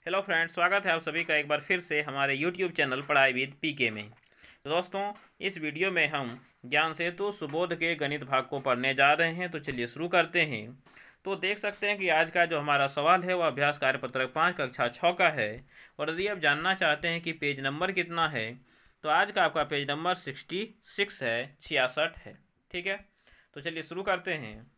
Hello friends, स्वागत है आप सभी का एक बार फिर से हमारे यूट्यूब चैनल पढ़ाई विद पीके में। तो दोस्तों, इस वीडियो में हम ज्ञान सेतु सुबोध के गणित भाग को पढ़ने जा रहे हैं। तो चलिए शुरू करते हैं। तो देख सकते हैं कि आज का जो हमारा सवाल है वह अभ्यास कार्य पत्रक 5 कक्षा 6 का है। और यदि आप जानना चाहते हैं कि पेज नंबर कितना है, तो आज का आपका पेज नंबर 66 है, 66 है। ठीक है, तो चलिए शुरू करते हैं।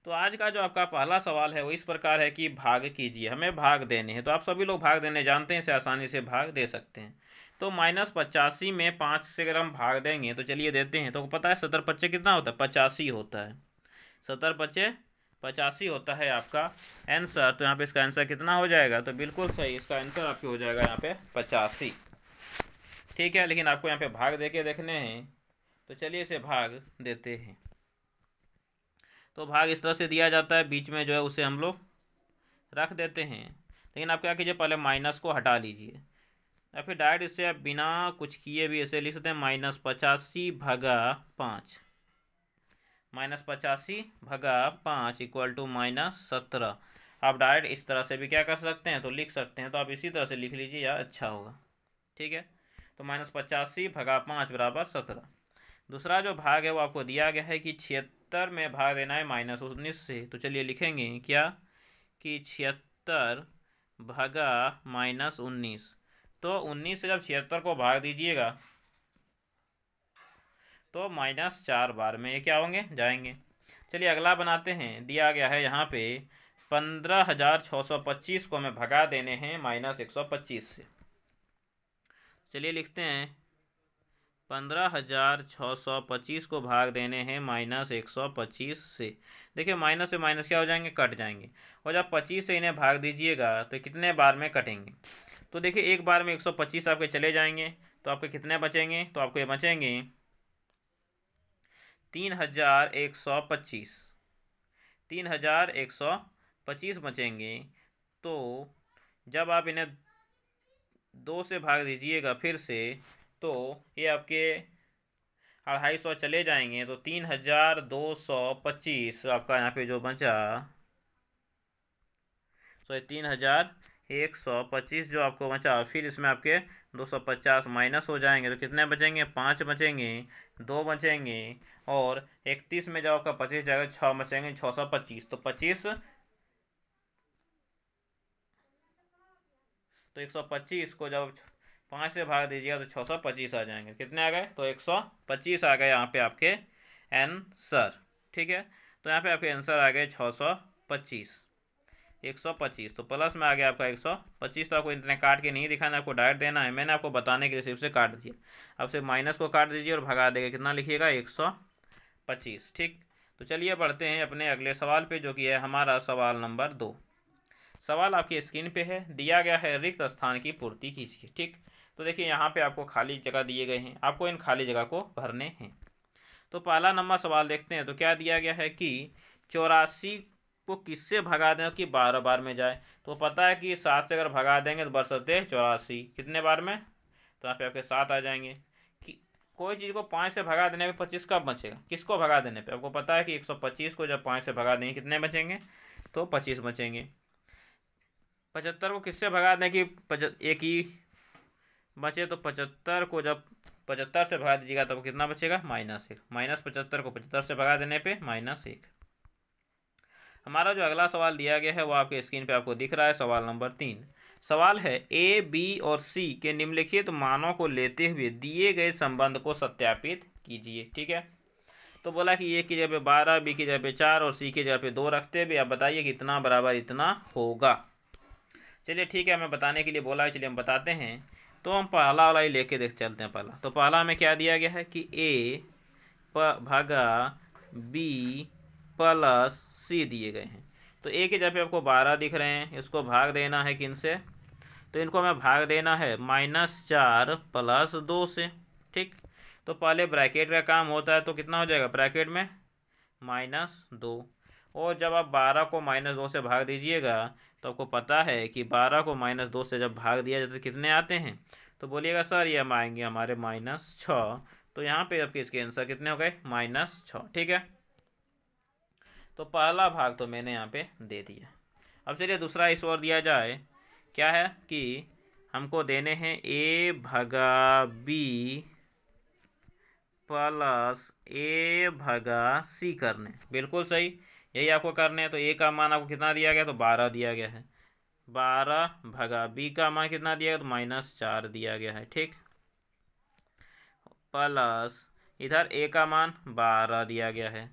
तो आज का जो आपका पहला सवाल है वो इस प्रकार है कि भाग कीजिए। हमें भाग देने हैं, तो आप सभी लोग भाग देने जानते हैं, इसे आसानी से भाग दे सकते हैं। तो -85 में 5 से अगर हम भाग देंगे तो चलिए देते हैं। तो पता है 70 पच्चे कितना होता है? 85 होता है। 70 पच्चे 85 होता है आपका आंसर। तो यहाँ पे इसका आंसर कितना हो जाएगा? तो बिल्कुल सही, इसका आंसर आपके हो जाएगा यहाँ पे 85। ठीक है, लेकिन आपको यहाँ पे भाग दे के देखने हैं, तो चलिए इसे भाग देते हैं। तो भाग इस तरह से दिया जाता है, बीच में जो है उसे हम लोग रख देते हैं। लेकिन आप क्या कीजिए, पहले माइनस को हटा लीजिए या फिर डायरेक्ट इससे आप बिना कुछ किए भी ऐसे लिख सकते हैं -85 भगा 5, -85 भगा 5 इक्वल टू -17। आप डायरेक्ट इस तरह से भी क्या कर सकते हैं, तो लिख सकते हैं। तो आप इसी तरह से लिख लीजिए, या अच्छा होगा। ठीक है, तो -85 भगा 5 बराबर 17। दूसरा जो भाग है वो आपको दिया गया है कि 76 में भाग देना है -19 से। तो चलिए लिखेंगे क्या कि 76 भगा -19। तो 19 से जब 76 को भाग दीजिएगा तो -4 बार में ये क्या होंगे, जाएंगे। चलिए अगला बनाते हैं। दिया गया है यहाँ पे 15,625 को हमें भगा देने हैं -125 से। चलिए लिखते हैं 15,625 को भाग देने हैं -125 से। देखिए माइनस से माइनस क्या हो जाएंगे, कट जाएंगे। और जब 25 से इन्हें भाग दीजिएगा तो कितने बार में कटेंगे? तो देखिए एक बार में 125 आपके चले जाएंगे, तो आपके कितने बचेंगे? तो आपको ये बचेंगे 3,125। 3,125 बचेंगे। तो जब आप इन्हें 2 से भाग दीजिएगा फिर से, तो ये आपके 250 चले जाएंगे। तो 3,225 आपका यहाँ पे जो बचा, तो 3,125 जो आपको बचा, फिर इसमें आपके 250 माइनस हो जाएंगे। तो कितने बचेंगे? 5 बचेंगे, 2 बचेंगे। और 31 में जब आपका 25 जाएगा 6 बचेंगे, 625। तो 25, तो 125 को जब 5 से भाग दीजिएगा तो 625 आ जाएंगे। कितने आ गए? तो 125 आ गए यहाँ पे आपके आंसर। ठीक है, तो यहाँ पे आपके आंसर आ गए 625। 125 तो प्लस में आ गया आपका 125। तो आपको इतने काट के नहीं दिखाना, आपको डायरेक्ट देना है। मैंने आपको बताने के लिए सिर्फ से काट दिया। अब से माइनस को काट दीजिए और भगा देगा, कितना लिखिएगा? 125। ठीक, तो चलिए बढ़ते हैं अपने अगले सवाल पे, जो कि है हमारा सवाल नंबर 2। सवाल आपकी स्क्रीन पे है। दिया गया है रिक्त स्थान की पूर्ति कीजिए। ठीक, तो देखिए यहाँ पे आपको खाली जगह दिए गए हैं, आपको इन खाली जगह को भरने हैं। तो पहला नंबर सवाल देखते हैं। तो क्या दिया गया है कि 84 को किससे भगा दें कि 12 बार में जाए। तो पता है कि 7 से अगर भगा देंगे तो बरसते 84 कितने बार में? तो यहाँ पे आपके 7 आ जाएंगे। कि कोई चीज़ को 5 से भगा देने पे 25 कब बचेगा? किसको भगा देने पे? आपको पता है कि 125 को जब 5 से भगा देंगे कितने बचेंगे? तो 25 बचेंगे। 75 को किससे भगा दें कि एक ही बचे? तो 75 को जब 75 से भगा दीजिएगा तब कितना बचेगा? -1। -75 को 75 से भगा देने पे -1। हमारा जो अगला सवाल दिया गया है वो आपके स्क्रीन पे आपको दिख रहा है, सवाल नंबर 3। सवाल है ए, बी और सी के निम्नलिखित मानों को लेते हुए दिए गए संबंध को सत्यापित कीजिए। ठीक है, तो बोला कि ए की जगह पे 12, बी की जगह पे 4 और सी की जगह पे 2 रखते हुए आप बताइए कि इतना बराबर इतना होगा। चलिए ठीक है, हमें बताने के लिए बोला है, चलिए हम बताते हैं। तो हम पहला वाला ही लेके देख चलते हैं। पहला, तो पहला में क्या दिया गया है कि ए भागा बी प्लस सी दिए गए हैं। तो ए के जगह पे आपको 12 दिख रहे हैं, इसको भाग देना है किन से? तो इनको हमें भाग देना है -4 प्लस 2 से। ठीक, तो पहले ब्रैकेट का काम होता है, तो कितना हो जाएगा ब्रैकेट में? -2। और जब आप 12 को -2 से भाग दीजिएगा तो आपको पता है कि 12 को -2 से जब भाग दिया जाता है कितने आते हैं? तो बोलिएगा सर ये हम आएंगे हमारे -6। तो यहाँ पे आपके इसके आंसर कितने हो गए? -6। ठीक है, तो पहला भाग तो मैंने यहाँ पे दे दिया। अब चलिए दूसरा इस ओर दिया जाए। क्या है कि हमको देने हैं a भगा b प्लस a भगा c करने, बिल्कुल सही, यही आपको करने हैं। तो a का मान आपको कितना दिया गया, तो 12 दिया गया है। 12 भगा b का मान कितना दिया गया, तो -4 दिया गया है, ठीक। प्लस इधर a का मान 12 दिया गया है,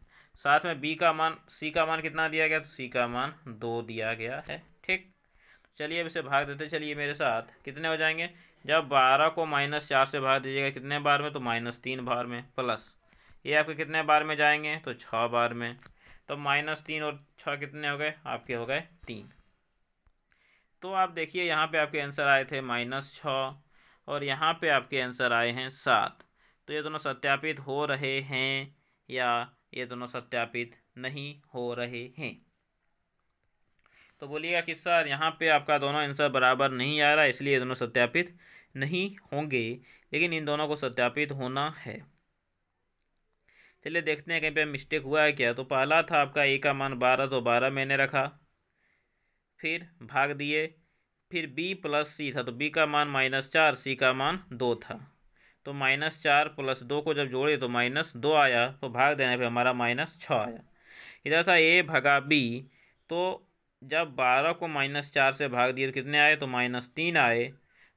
साथ में b का मान, c का मान कितना दिया गया, तो c का मान 2 दिया गया है, ठीक। चलिए अब इसे भाग देते चलिए मेरे साथ, कितने हो जाएंगे, जब 12 को -4 से भाग दीजिएगा कितने बार में, तो -3 बार में। प्लस ये आपके कितने बार में जाएंगे, तो 6 बार में। तो -3 और 6 कितने हो गए, आपके हो गए 3। तो आप देखिए यहाँ पे आपके आंसर आए थे -6 और यहाँ पे आपके आंसर आए हैं 7। तो ये दोनों सत्यापित हो रहे हैं या ये दोनों सत्यापित नहीं हो रहे हैं। तो बोलिएगा कि सर यहाँ पे आपका दोनों आंसर बराबर नहीं आ रहा, इसलिए ये दोनों सत्यापित नहीं होंगे, लेकिन इन दोनों को सत्यापित होना है। चलिए देखते हैं कहीं पे मिस्टेक हुआ है क्या। तो पहला था आपका a का मान 12, तो 12 मैंने रखा, फिर भाग दिए, फिर b प्लस c था, तो b का मान -4, c का मान 2 था। तो -4 प्लस 2 को जब जोड़े तो -2 आया, तो भाग देने पे हमारा -6 आया। इधर था a भगा b, तो जब 12 को -4 से भाग दिए तो कितने आए, तो -3 आए।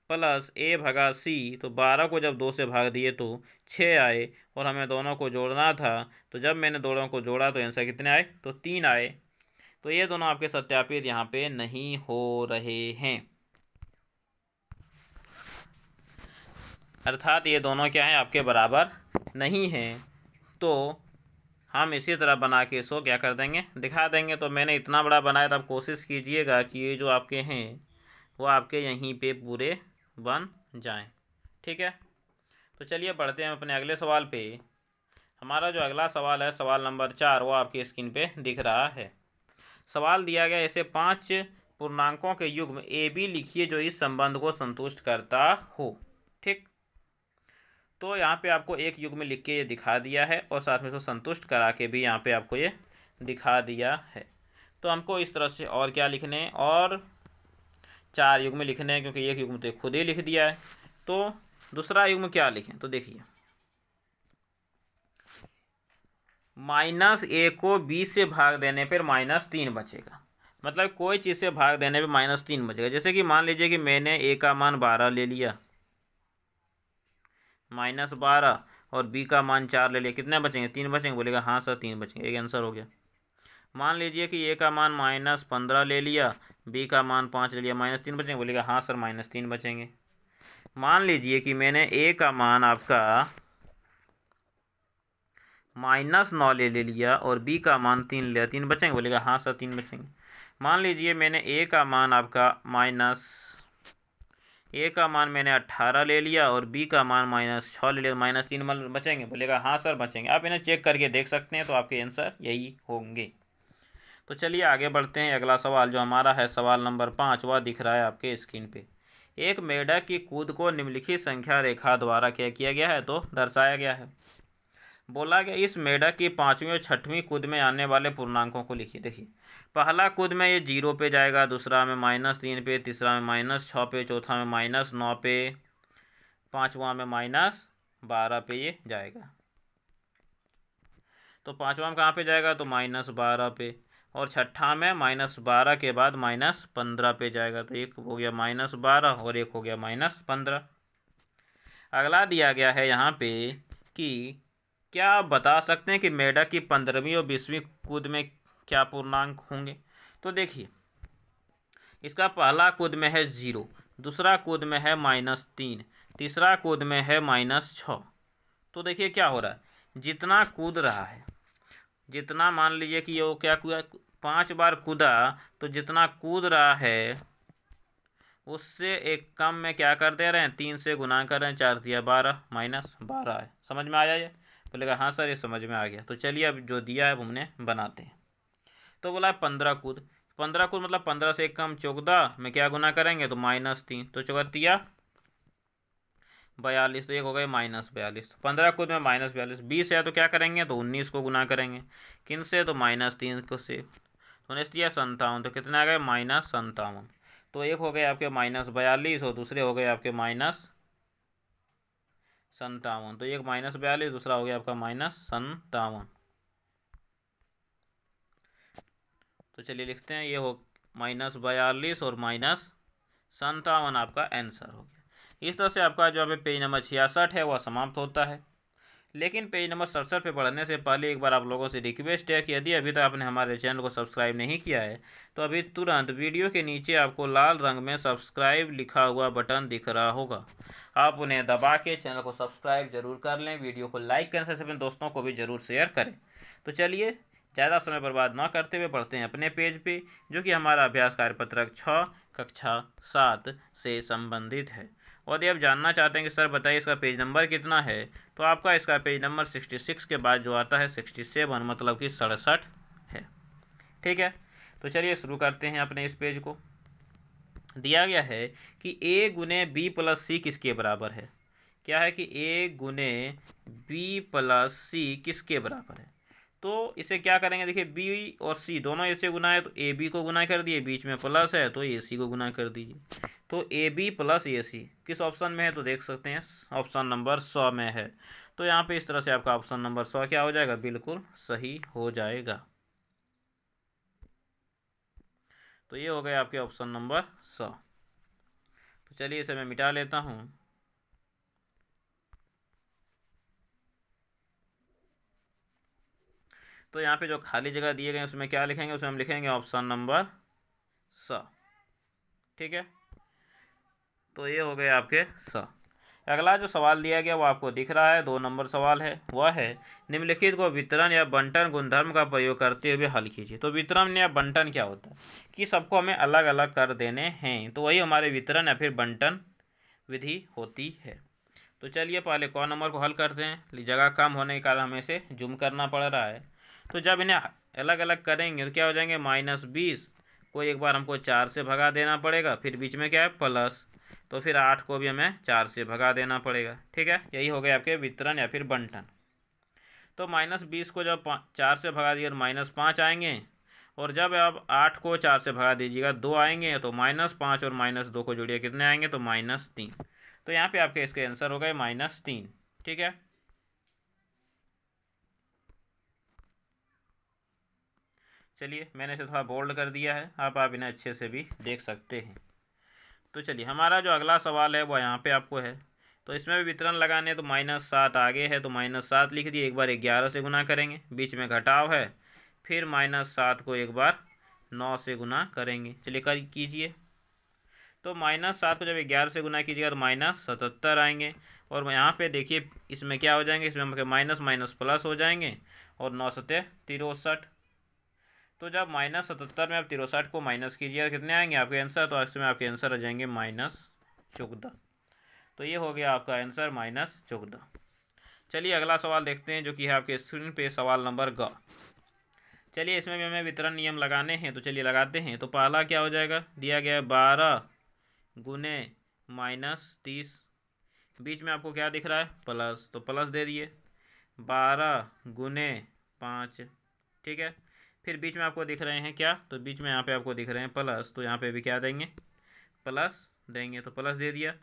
प्लस a भगा c, तो 12 को जब 2 से भाग दिए तो 6 आए, और हमें दोनों को जोड़ना था, तो जब मैंने दोनों को जोड़ा तो आंसर कितने आए, तो 3 आए। तो ये दोनों आपके सत्यापित यहाँ पे नहीं हो रहे हैं, अर्थात ये दोनों क्या हैं, आपके बराबर नहीं हैं। तो हम इसी तरह बना के इसको क्या कर देंगे, दिखा देंगे। तो मैंने इतना बड़ा बनाया, तो आप कोशिश कीजिएगा कि ये जो आपके हैं वो आपके यहीं पे पूरे बन जाएं, ठीक है। तो चलिए बढ़ते हैं अपने अगले सवाल पे। हमारा जो अगला सवाल है, सवाल नंबर 4, वो आपकी स्क्रीन पे दिख रहा है। सवाल दिया गया ऐसे 5 पूर्णांकों के युग्म ए बी लिखिए जो इस संबंध को संतुष्ट करता हो, ठीक। तो यहाँ पे आपको एक युग्म लिख के ये दिखा दिया है, और साथ में इसको संतुष्ट करा के भी यहाँ पे आपको ये दिखा दिया है। तो हमको इस तरह से और क्या लिखने हैं, और 4 युग्म लिखने हैं, क्योंकि एक युग्म तो खुद ही लिख दिया है। तो दूसरा युग्म क्या लिखें, तो देखिए -a को b से भाग देने पर -3 बचेगा, मतलब कोई चीज़ से भाग देने पे -3 बचेगा। जैसे कि मान लीजिए कि मैंने a का मान 12 ले लिया, -12, और b का मान 4 ले लिया, कितने बचेंगे, 3 बचेंगे। बोलेगा हाँ सर 3 बचेंगे, एक आंसर हो गया। मान लीजिए कि a का मान -15 ले लिया, b का मान 5 ले लिया, -3 बचेंगे। बोलेगा हाँ सर -3 बचेंगे। मान लीजिए कि मैंने a का मान आपका -9 ले लिया, और b का मान 3 ले लिया, 3 बचेंगे। बोलेगा हाँ सर 3 बचेंगे। मान लीजिए मैंने a का मान आपका a का मान मैंने 18 ले लिया, और b का मान -6 ले लिया, -3 बचेंगे। बोलेगा हाँ सर बचेंगे। आप इन्हें चेक करके देख सकते हैं, तो आपके आंसर यही होंगे। तो चलिए आगे बढ़ते हैं। अगला सवाल जो हमारा है, सवाल नंबर 5, वह दिख रहा है आपके स्क्रीन पे। एक मेढक की कूद को निम्नलिखित संख्या रेखा द्वारा क्या किया गया है, तो दर्शाया गया है। बोला गया इस मेढक की 5वीं और 6वीं कूद में आने वाले पूर्णांकों को लिखिए। देखिए पहला कूद में ये 0 पे जाएगा, दूसरा में -3 पे, तीसरा में -6 पे, चौथा में -9 पे, पांचवा में -12 पे ये जाएगा। तो पांचवा में कहाँ पे जाएगा, तो -12 पे, और छठा में -12 के बाद -15 पे जाएगा। तो एक हो गया -12 और एक हो गया -15। अगला दिया गया है यहाँ पे कि क्या आप बता सकते हैं कि मेढक की 15वीं और 20वीं कूद में क्या पूर्णांक होंगे। तो देखिए इसका पहला कूद में है 0, दूसरा कूद में है -3, तीसरा कूद में है -6। तो देखिए क्या हो रहा है, जितना कूद रहा है, जितना मान लीजिए कि वो क्या कूदा, 5 बार कूदा, तो जितना कूद रहा है उससे एक कम में क्या कर दे रहे हैं, 3 से गुना कर रहे हैं, 4 दिया 12, -12 है। समझ में आ जाए, बोलेगा हाँ सर ये समझ में आ गया। तो चलिए अब जो दिया है हमने बनाते हैं। तो बोला है 15 कूद, 15 कूद मतलब 15 से एक कम 14 में क्या गुना करेंगे, तो -3, तो 4 42, तो एक हो गए -42। 15 कूद में -42, 20 है तो क्या करेंगे, तो 19 को गुना करेंगे, किन से, तो -3 को से, 19 57, तो कितना आ गया, -57। तो एक हो गए आपके -42 और दूसरे हो गए आपके -57। तो एक -42, दूसरा हो गया आपका -57। तो चलिए लिखते हैं, ये हो -42 और -57 आपका आंसर हो गया। इस तरह से आपका जो पेज नंबर 66 है वह समाप्त होता है। लेकिन पेज नंबर 67 पे पढ़ने से पहले एक बार आप लोगों से रिक्वेस्ट है कि यदि अभी तक आपने हमारे चैनल को सब्सक्राइब नहीं किया है तो अभी तुरंत वीडियो के नीचे आपको लाल रंग में सब्सक्राइब लिखा हुआ बटन दिख रहा होगा, आप उन्हें दबा के चैनल को सब्सक्राइब जरूर कर लें। वीडियो को लाइक करने से अपने दोस्तों को भी जरूर शेयर करें। तो चलिए ज़्यादा समय बर्बाद ना करते हुए पढ़ते हैं अपने पेज पे, जो कि हमारा अभ्यास कार्यपत्रक 6 कक्षा 7 से संबंधित है। और यदि आप जानना चाहते हैं कि सर बताइए इसका पेज नंबर कितना है, तो आपका इसका पेज नंबर 66 के बाद जो आता है 67, मतलब कि 67 है। ठीक है, तो चलिए शुरू करते हैं अपने इस पेज को। दिया गया है कि a गुने बी प्लस सी किसके बराबर है। क्या है कि a गुने बी प्लस सी किसके बराबर है। तो इसे क्या करेंगे, देखिए b और c दोनों इससे गुना है तो ए बी को गुना कर दिए, बीच में प्लस है तो ए सी को गुना कर दीजिए। तो ए बी प्लस ए सी किस ऑप्शन में है, तो देख सकते हैं ऑप्शन नंबर 100 में है। तो यहाँ पे इस तरह से आपका ऑप्शन नंबर 100 क्या हो जाएगा, बिल्कुल सही हो जाएगा। तो ये हो गया आपके ऑप्शन नंबर 100। तो चलिए इसे मैं मिटा लेता हूँ। तो यहाँ पे जो खाली जगह दिए गए उसमें क्या लिखेंगे, उसमें हम लिखेंगे ऑप्शन नंबर 100। ठीक है, तो ये हो गए आपके 100। अगला जो सवाल दिया गया वो आपको दिख रहा है, 2 नंबर सवाल है, वह है निम्नलिखित को वितरण या बंटन गुणधर्म का प्रयोग करते हुए हल कीजिए। तो वितरण या बंटन क्या होता है कि सबको हमें अलग अलग कर देने हैं, तो वही हमारे वितरण या फिर बंटन विधि होती है। तो चलिए पहले क नंबर को हल करते हैं। जगह कम होने के कारण हमें इसे जूम करना पड़ रहा है। तो जब इन्हें अलग अलग करेंगे तो क्या हो जाएंगे, -20 को एक बार हमको 4 से भगा देना पड़ेगा, फिर बीच में क्या है प्लस, तो फिर 8 को भी हमें 4 से भगा देना पड़ेगा। ठीक है, यही हो गया आपके वितरण या फिर बंटन। तो -20 को जब 4 से भगा दिए तो -5 आएंगे, और जब आप 8 को 4 से भगा दीजिएगा 2 आएंगे, तो -5 और -2 को जोड़िए कितने आएंगे, तो -3। तो यहाँ पे आपके इसके आंसर हो गए -3। ठीक है, चलिए मैंने इसे थोड़ा बोल्ड कर दिया है, आप इन्हें अच्छे से भी देख सकते हैं। तो चलिए हमारा जो अगला सवाल है वो यहाँ पे आपको है। तो इसमें भी वितरण लगाने, तो -7 आगे है तो -7 लिख दिए, एक बार 11 से गुना करेंगे, बीच में घटाव है, फिर -7 को एक बार 9 से गुना करेंगे। चलिए कर कीजिए। तो -7 को जब 11 से गुना कीजिएगा तो -77 आएंगे, और यहाँ पे देखिए इसमें क्या हो जाएंगे, इसमें माइनस माइनस प्लस हो जाएंगे, और 9 सत्ते 63। तो जब -77 में आप 63 को माइनस कीजिएगा कितने आएंगे आपके आंसर, तो इसमें आपके आंसर आ जाएंगे -14। तो ये हो गया आपका आंसर -14। चलिए अगला सवाल देखते हैं, जो कि है आपके स्क्रीन पे सवाल नंबर ग। चलिए इसमें भी हमें वितरण नियम लगाने हैं, तो चलिए लगाते हैं। तो पहला क्या हो जाएगा, दिया गया है 12 गुने -30, बीच में आपको क्या दिख रहा है, प्लस, तो प्लस दे दिए, 12 गुने 5। ठीक है, फिर बीच में आपको दिख रहे हैं क्या, तो बीच में यहाँ पे आपको दिख रहे हैं प्लस, तो यहाँ पे भी क्या देंगे, प्लस देंगे, तो प्लस दे दिया।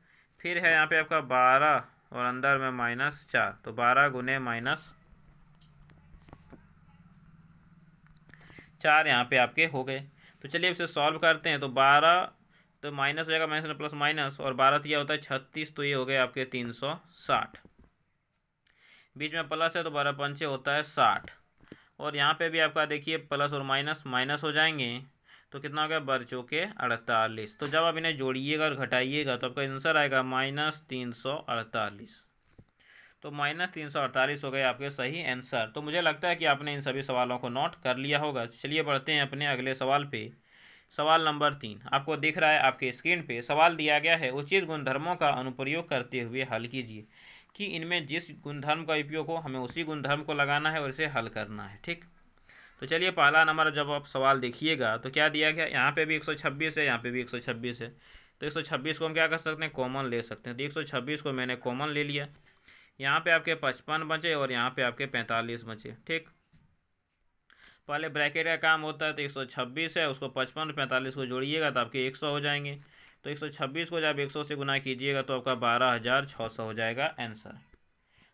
फिर है यहाँ पे आपका 12 और अंदर में -4, तो 12 गुने -4 यहाँ पे आपके हो गए। तो चलिए इसे सॉल्व करते हैं। तो 12 तो माइनस हो जाएगा, माइनस में प्लस माइनस, और 12 तो यह होता है 36, तो ये हो गए आपके 360। बीच में प्लस है तो 12 पंचे होता है 60, और यहाँ पे भी आपका देखिए प्लस और माइनस माइनस हो जाएंगे, तो कितना हो गया, बरचों के 48। तो जब आप इन्हें जोड़िएगा और घटाइएगा तो आपका आंसर आएगा -348। तो -348 हो गए आपके सही आंसर। तो मुझे लगता है कि आपने इन सभी सवालों को नोट कर लिया होगा। चलिए बढ़ते हैं अपने अगले सवाल पे। सवाल नंबर 3 आपको दिख रहा है आपके स्क्रीन पे। सवाल दिया गया है उचित गुणधर्मों का अनुप्रयोग करते हुए हल कीजिए, कि इनमें जिस गुणधर्म का उपयोग हो हमें उसी गुणधर्म को लगाना है और इसे हल करना है। ठीक, तो चलिए पहला नंबर जब आप सवाल देखिएगा तो क्या दिया गया, यहाँ पे भी 126 है, यहाँ पे भी 126 है, तो 126 को हम क्या कर सकते हैं, कॉमन ले सकते हैं। तो 126 को मैंने कॉमन ले लिया, यहाँ पे आपके 55 बचे और यहाँ पे आपके 45 बचे। ठीक, पहले ब्रैकेट का काम होता है, तो 126 है, उसको 55 और 45 को जोड़िएगा तो आपके 100 हो जाएंगे। तो 126 को जब 100 से गुना कीजिएगा तो आपका 12,600 हो जाएगा आंसर।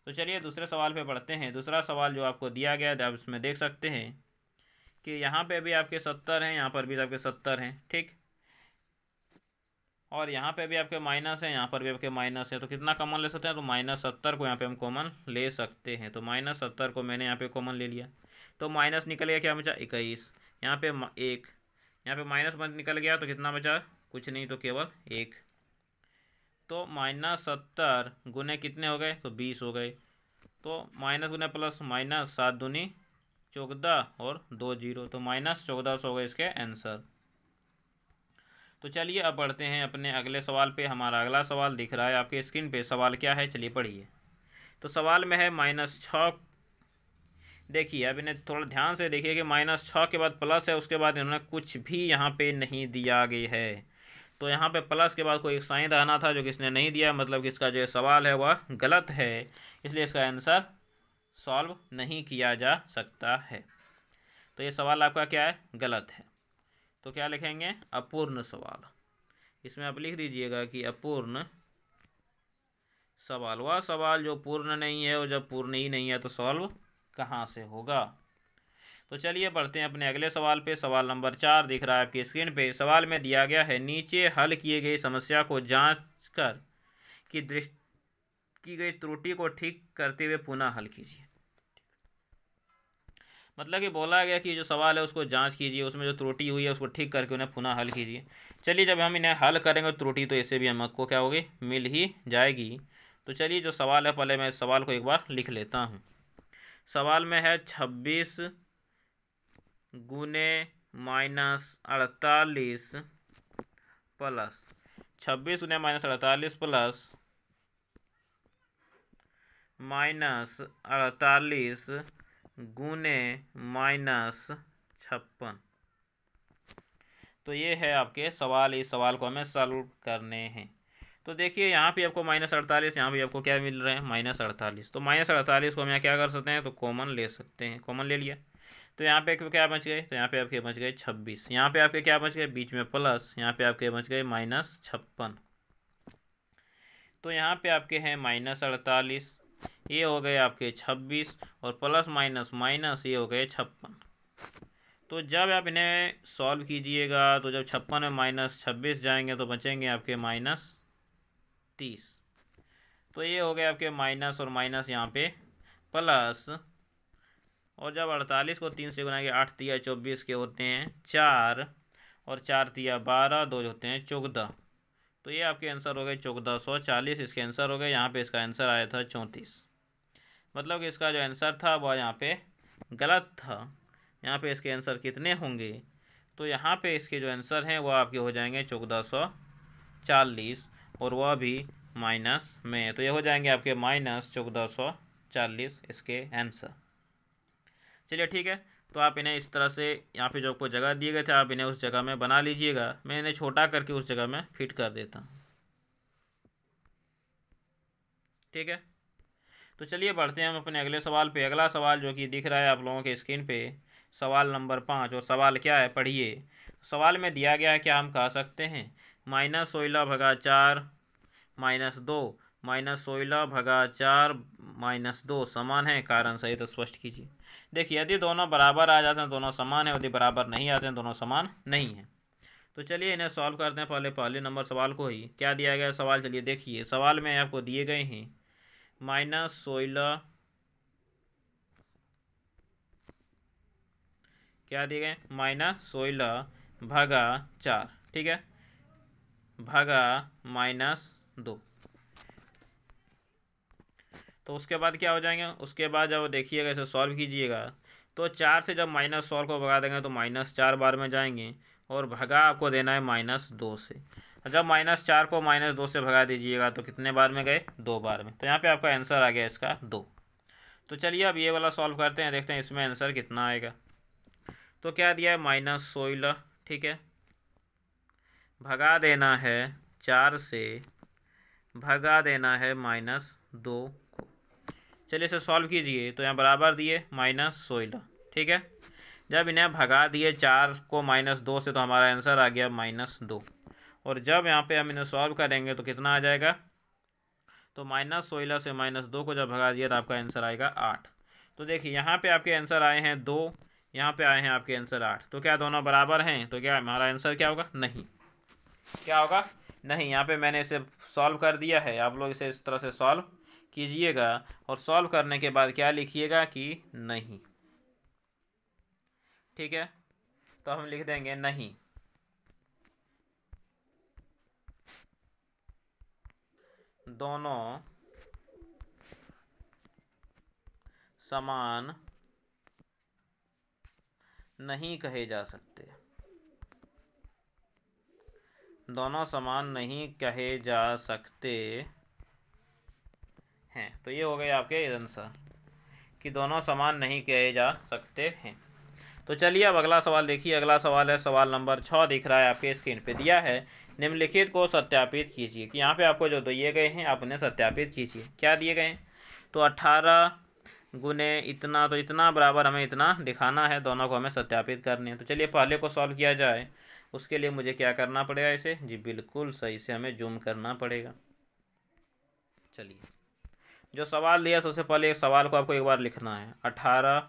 तो चलिए दूसरे सवाल पे बढ़ते हैं। दूसरा सवाल जो आपको दिया गया है, आप इसमें देख सकते हैं कि यहाँ पे भी आपके 70 हैं, यहाँ पर भी आपके 70 हैं, ठीक, और यहाँ पे भी आपके माइनस है, यहाँ पर भी आपके माइनस है। तो कितना कॉमन ले सकते हैं? तो -70 को यहाँ पे हम कॉमन ले सकते हैं। तो -70 को मैंने यहाँ पे कॉमन ले लिया, तो माइनस निकल गया, क्या बचा? 21। यहाँ पे 1, यहाँ पे माइनस निकल गया, तो कितना बचा? कुछ नहीं, तो केवल 1। तो -70 गुने कितने हो गए? तो 20 हो गए। तो माइनस गुने प्लस माइनस, 7 दूनी 14 और 2 जीरो, तो -1400 हो गए इसके आंसर। तो चलिए अब बढ़ते हैं अपने अगले सवाल पे। हमारा अगला सवाल दिख रहा है आपके स्क्रीन पे। सवाल क्या है, चलिए पढ़िए। तो सवाल में है -6। देखिए अब इन्हें थोड़ा ध्यान से देखिए कि -6 के बाद प्लस है, उसके बाद इन्होंने कुछ भी यहाँ पे नहीं दिया गया है। तो यहाँ पे प्लस के बाद कोई एक साइन रहना था, जो किसने नहीं दिया, मतलब कि इसका जो सवाल है वह गलत है, इसलिए इसका आंसर सॉल्व नहीं किया जा सकता है। तो ये सवाल आपका क्या है? गलत है। तो क्या लिखेंगे? अपूर्ण सवाल। इसमें आप लिख दीजिएगा कि अपूर्ण सवाल, वह सवाल जो पूर्ण नहीं है, और जब पूर्ण ही नहीं है तो सॉल्व कहाँ से होगा। तो चलिए बढ़ते हैं अपने अगले सवाल पे। सवाल नंबर 4 दिख रहा है आपकी स्क्रीन पे। सवाल में दिया गया है, नीचे हल किए गई समस्या को जांच कर की दृष्टि की गई त्रुटि को ठीक करते हुए पुनः हल कीजिए। मतलब कि बोला गया कि जो सवाल है उसको जांच कीजिए, उसमें जो त्रुटि हुई है उसको ठीक करके उन्हें पुनः हल कीजिए। चलिए जब हम इन्हें हल करेंगे त्रुटि, तो इससे भी हमको क्या होगी? मिल ही जाएगी। तो चलिए जो सवाल है, पहले मैं इस सवाल को एक बार लिख लेता हूँ। सवाल में है 26 गुने -48 प्लस 26 गुने -48 प्लस -48 गुने -56। तो ये है आपके सवाल। इस सवाल को हमें सॉल्व करने हैं। तो देखिए यहाँ पे आपको -48, यहाँ भी आपको क्या मिल रहे हैं? -48। तो -48 को हम यहाँ क्या कर सकते हैं? तो कॉमन ले सकते हैं। कॉमन ले लिया, तो यहाँ पे क्या बच गए? तो यहाँ पे आपके बच गए 26। यहाँ पे आपके क्या बच गए? बीच में प्लस, यहाँ पे आपके बच गए -56। तो यहाँ पे आपके हैं -48, ये हो गए आपके 26, और प्लस माइनस माइनस ये हो गए 56। तो जब आप इन्हें सॉल्व कीजिएगा, तो जब 56 में -26 जाएंगे तो बचेंगे आपके -30। तो ये हो गए आपके माइनस और माइनस यहाँ पे प्लस, और जब 48 को 3 से गुना के 8 तिया 24 के होते हैं 4, और 4 तिया 12, 2 होते हैं 14। तो ये आपके आंसर हो गए 1440, इसके आंसर हो गए। यहाँ पे इसका आंसर आया था 34। मतलब कि इसका जो आंसर था वह यहाँ पे गलत था। यहाँ पे इसके आंसर कितने होंगे? तो यहाँ पे इसके जो आंसर हैं वो आपके हो जाएंगे 1440, और वह भी माइनस में। तो ये हो जाएंगे आपके -1440 इसके आंसर। चलिए ठीक है। तो आप इन्हें इस तरह से, यहाँ पे जो आपको जगह दिए गए थे, आप इन्हें उस जगह में बना लीजिएगा। मैं इन्हें छोटा करके उस जगह में फिट कर देता हूँ, ठीक है। तो चलिए बढ़ते हैं हम अपने अगले सवाल पे। अगला सवाल जो कि दिख रहा है आप लोगों के स्क्रीन पे, सवाल नंबर 5। और सवाल क्या है, पढ़िए। सवाल में दिया गया है, क्या हम कह सकते हैं? -16/4 -2 -16/4 -2 समान है, कारण सहित स्पष्ट कीजिए। देखिए यदि दोनों बराबर आ जाते हैं, दोनों समान है, यदि बराबर नहीं आते हैं, दोनों समान नहीं है। तो चलिए इन्हें सॉल्व करते हैं। पहले नंबर सवाल को ही क्या दिया गया सवाल, चलिए देखिए। सवाल में आपको दिए गए हैं -16, क्या दिए गए? -16/4, ठीक है, भागा -2। तो उसके बाद क्या हो जाएंगे? उसके बाद जब देखिएगा, इसे सॉल्व कीजिएगा, तो 4 से जब -16 को भगा देंगे तो -4 बार में जाएंगे, और भगा आपको देना है -2 से। जब -4 को -2 से भगा दीजिएगा तो कितने बार में गए? 2 बार में। तो यहाँ पे आपका आंसर आ गया इसका 2। तो चलिए अब ये वाला सॉल्व करते हैं, देखते हैं इसमें आंसर कितना आएगा। तो क्या दिया है? -16, ठीक है, भगा देना है 4 से, भगा देना है -2 को। चलिए इसे सॉल्व कीजिए। तो यहाँ बराबर दिए -16, ठीक है। जब इन्हें भगा दिए 4 को -2 से तो हमारा आंसर आ गया -2। और जब यहाँ पे हम इन्हें सॉल्व करेंगे तो कितना आ जाएगा, तो -16 से -2 को जब भगा दिया तो आपका आंसर आएगा 8। तो देखिए यहाँ पे आपके आंसर आए हैं 2, यहाँ पे आए हैं आपके आंसर 8। तो क्या दोनों बराबर हैं? तो क्या हमारा आंसर क्या होगा? नहीं। क्या होगा? नहीं। यहाँ पे मैंने इसे सॉल्व कर दिया है, आप लोग इसे इस तरह से सॉल्व कीजिएगा और सॉल्व करने के बाद क्या लिखिएगा कि नहीं। ठीक है, तो हम लिख देंगे नहीं। दोनों समान नहीं कहे जा सकते, दोनों समान नहीं कहे जा सकते हैं। तो ये हो गए आपके आंसर कि दोनों समान नहीं कहे जा सकते हैं। तो चलिए अब अगला सवाल देखिए। अगला सवाल है सवाल नंबर 6, दिख रहा है आपके स्क्रीन पे दिया है। निम्नलिखित को सत्यापित कीजिए। कि यहाँ पे आपको जो दिए गए हैं आप उन्हें सत्यापित कीजिए। क्या दिए गए हैं? तो 18 गुने इतना, तो इतना बराबर हमें इतना दिखाना है, दोनों को हमें सत्यापित करने हैं। तो चलिए पहले को सॉल्व किया जाए। उसके लिए मुझे क्या करना पड़ेगा? इसे जी बिल्कुल सही से हमें जूम करना पड़ेगा। चलिए जो सवाल दिया सबसे पहले एक सवाल को आपको एक बार लिखना है। 18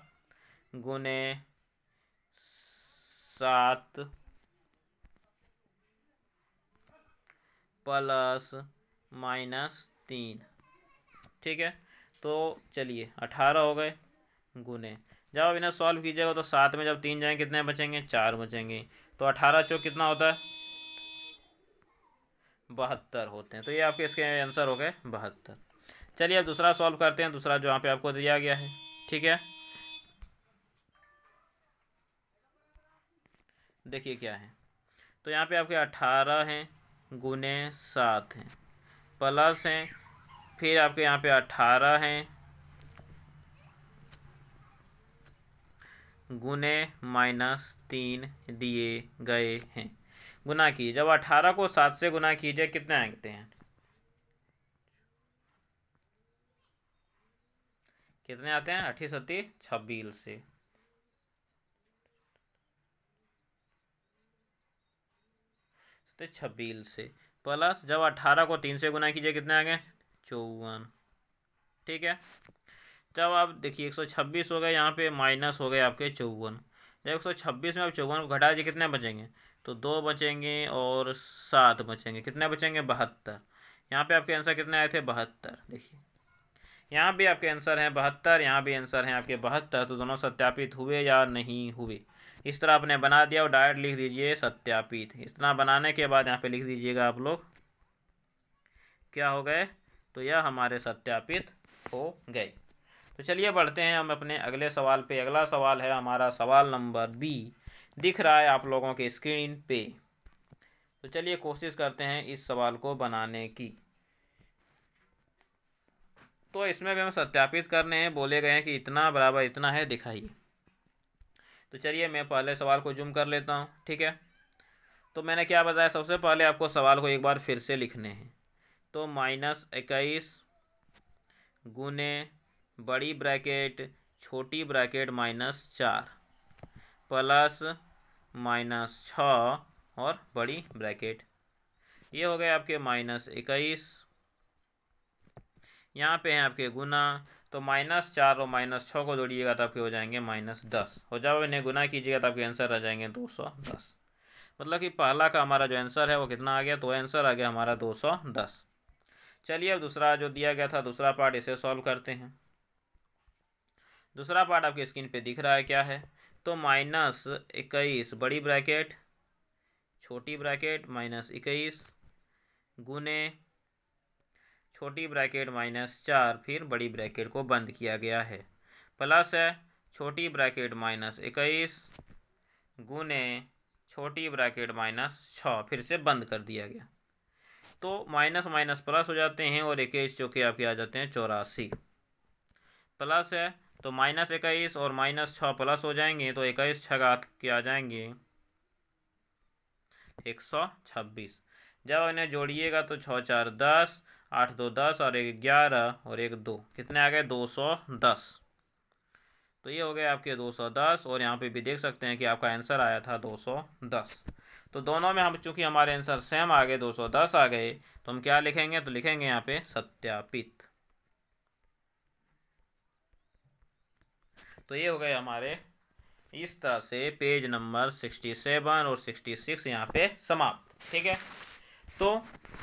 गुने 7 प्लस -3। ठीक है, तो चलिए 18 हो गए गुने, जब आप इन्हें सॉल्व कीजिएगा तो 7 में जब 3 जाएंगे कितने बचेंगे? 4 बचेंगे। तो 18 चौक कितना होता है? 72 होते हैं। तो ये आपके इसके आंसर हो गए 72। चलिए अब दूसरा सॉल्व करते हैं। दूसरा जो यहाँ पे आपको दिया गया है, ठीक है, देखिए क्या है। तो यहाँ पे आपके 18 हैं गुने 7 हैं प्लस हैं, फिर आपके यहाँ पे 18 हैं गुने -3 दिए गए हैं। गुना कीजिए। जब 18 को 7 से गुना कीजिए कितने आते हैं? कितने आते हैं? 8 7 26 से। तो 26 से प्लस जब 18 को 3 से गुना कीजिए कितने आ गए? 54। ठीक है, जब आप देखिए 126 हो गए, यहाँ पे माइनस हो गए आपके 54। जब 126 में आप 54 को घटा दीजिए कितने बचेंगे? तो 2 बचेंगे और 7 बचेंगे। कितने बचेंगे? 72। यहाँ पे आपके आंसर कितने आए थे? 72। देखिए यहाँ भी आपके आंसर हैं 72, यहाँ भी आंसर हैं आपके 72। तो दोनों सत्यापित हुए या नहीं हुए? इस तरह आपने बना दिया और डायरेक्ट लिख दीजिए सत्यापित। इस तरह बनाने के बाद यहाँ पे लिख दीजिएगा आप लोग क्या हो गए, तो यह हमारे सत्यापित हो गए। तो चलिए बढ़ते हैं हम अपने अगले सवाल पे। अगला सवाल है हमारा सवाल नंबर बी, दिख रहा है आप लोगों के स्क्रीन पे। तो चलिए कोशिश करते हैं इस सवाल को बनाने की। तो इसमें भी हम सत्यापित करने हैं, बोले गए हैं कि इतना बराबर इतना है, दिखाइए। तो चलिए मैं पहले सवाल को जूम कर लेता हूँ। ठीक है, तो मैंने क्या बताया, सबसे पहले आपको सवाल को एक बार फिर से लिखने हैं। तो -21 गुने बड़ी ब्रैकेट छोटी ब्रैकेट -4 प्लस -6 और बड़ी ब्रैकेट, ये हो गए आपके -21। यहाँ पे हैं आपके गुना, तो -4 और -6 को जोड़िएगा तो आपके हो जाएंगे -10। और जब इन्हें गुना कीजिएगा तो आपके आंसर आ जाएंगे 210। मतलब कि पहला का हमारा जो आंसर है वो कितना आ गया? तो आंसर आ गया हमारा 210। चलिए अब दूसरा जो दिया गया था दूसरा पार्ट, इसे सॉल्व करते हैं। दूसरा पार्ट आपके स्क्रीन पे दिख रहा है, क्या है? तो -21 बड़ी ब्रैकेट छोटी ब्रैकेट -21 गुने छोटी ब्रैकेट -4, फिर बड़ी ब्रैकेट को बंद किया गया है, प्लस है छोटी ब्रैकेट -21 गुने छोटी ब्रैकेट -6, फिर से बंद कर दिया गया। तो माइनस माइनस प्लस हो जाते हैं और 21 जो कि आपके आ जाते हैं 84। प्लस है तो -21 और -6 प्लस हो जाएंगे, तो 21 छगा के आ जाएंगे 126। जब इन्हें जोड़िएगा तो 6 4 10, 8 2 10 और 1 11 और 1 2, कितने आ गए? 210। तो ये हो गया आपके 210, और यहाँ पे भी देख सकते हैं कि आपका आंसर आया था 210। तो दोनों में हम चूंकि हमारे आंसर सेम आ गए, 210 आ गए, तो हम क्या लिखेंगे, तो लिखेंगे यहाँ पे सत्यापित। तो ये हो गए हमारे इस तरह से पेज नंबर 67 और 66 यहाँ पे समाप्त। ठीक है, तो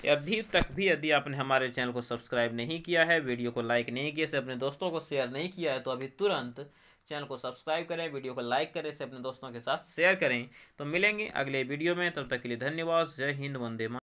अभी तक भी यदि आपने हमारे चैनल को सब्सक्राइब नहीं किया है, वीडियो को लाइक नहीं किया, इसे अपने दोस्तों को शेयर नहीं किया है, तो अभी तुरंत चैनल को सब्सक्राइब करें, वीडियो को लाइक करें, इसे अपने दोस्तों के साथ शेयर करें। तो मिलेंगे अगले वीडियो में, तब तक के लिए धन्यवाद। जय हिंद, वंदे मातरम।